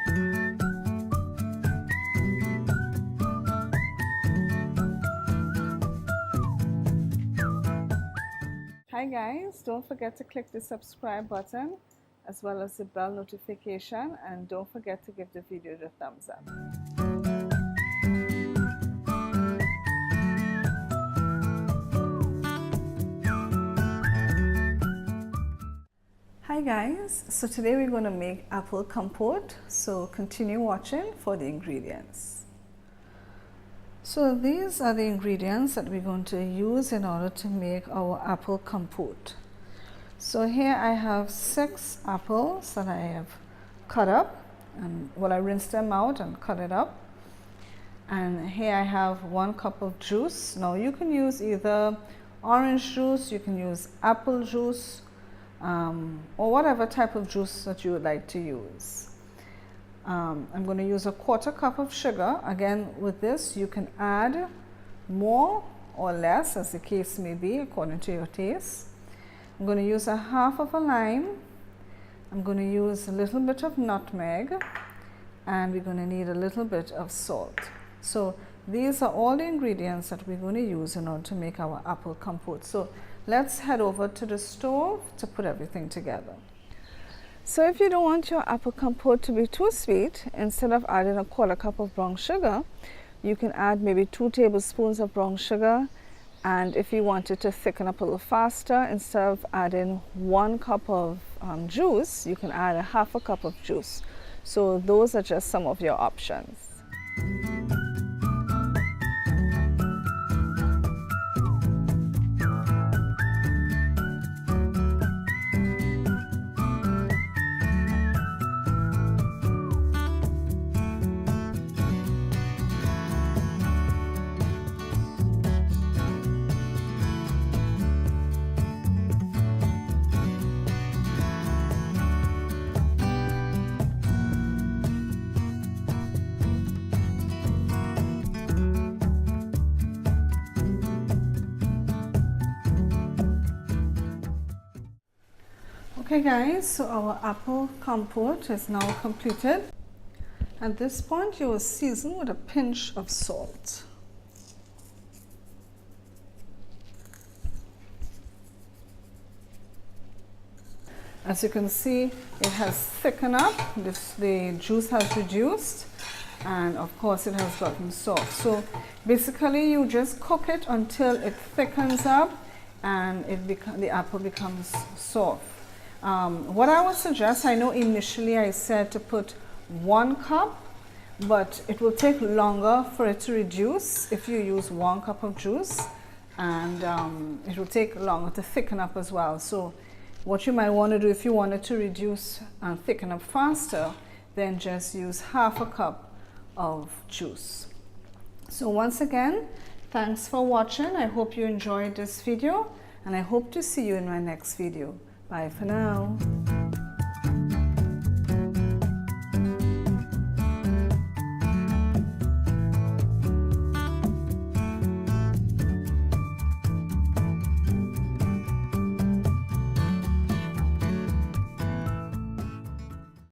Hi guys, don't forget to click the subscribe button as well as the bell notification, and don't forget to give the video the thumbs up. Hi guys, so today we're going to make apple compote, so continue watching for the ingredients. So these are the ingredients that we're going to use in order to make our apple compote. So here I have 6 apples that I have cut up, and I rinsed them out and cut it up. And here I have 1 cup of juice. Now you can use either orange juice, you can use apple juice, or whatever type of juice that you would like to use. I'm going to use a 1/4 cup of sugar. Again, with this you can add more or less as the case may be according to your taste. I'm going to use 1/2 of a lime. I'm going to use a little bit of nutmeg, and we're going to need a little bit of salt. So these are all the ingredients that we're going to use in order to make our apple compote. So let's head over to the stove to put everything together. So if you don't want your apple compote to be too sweet, instead of adding a 1/4 cup of brown sugar, you can add maybe 2 tablespoons of brown sugar. And if you want it to thicken up a little faster, instead of adding 1 cup of juice, you can add 1/2 cup of juice. So those are just some of your options. Okay guys, so our apple compote is now completed. At this point you will season with a pinch of salt. As you can see, it has thickened up. The juice has reduced, and of course it has gotten soft. So basically you just cook it until it thickens up and the apple becomes soft. What I would suggest, I know initially I said to put 1 cup, but it will take longer for it to reduce if you use 1 cup of juice, and it will take longer to thicken up as well. So what you might want to do, if you wanted to reduce and thicken up faster, then just use 1/2 cup of juice. So once again, thanks for watching. I hope you enjoyed this video, and I hope to see you in my next video. Bye for now.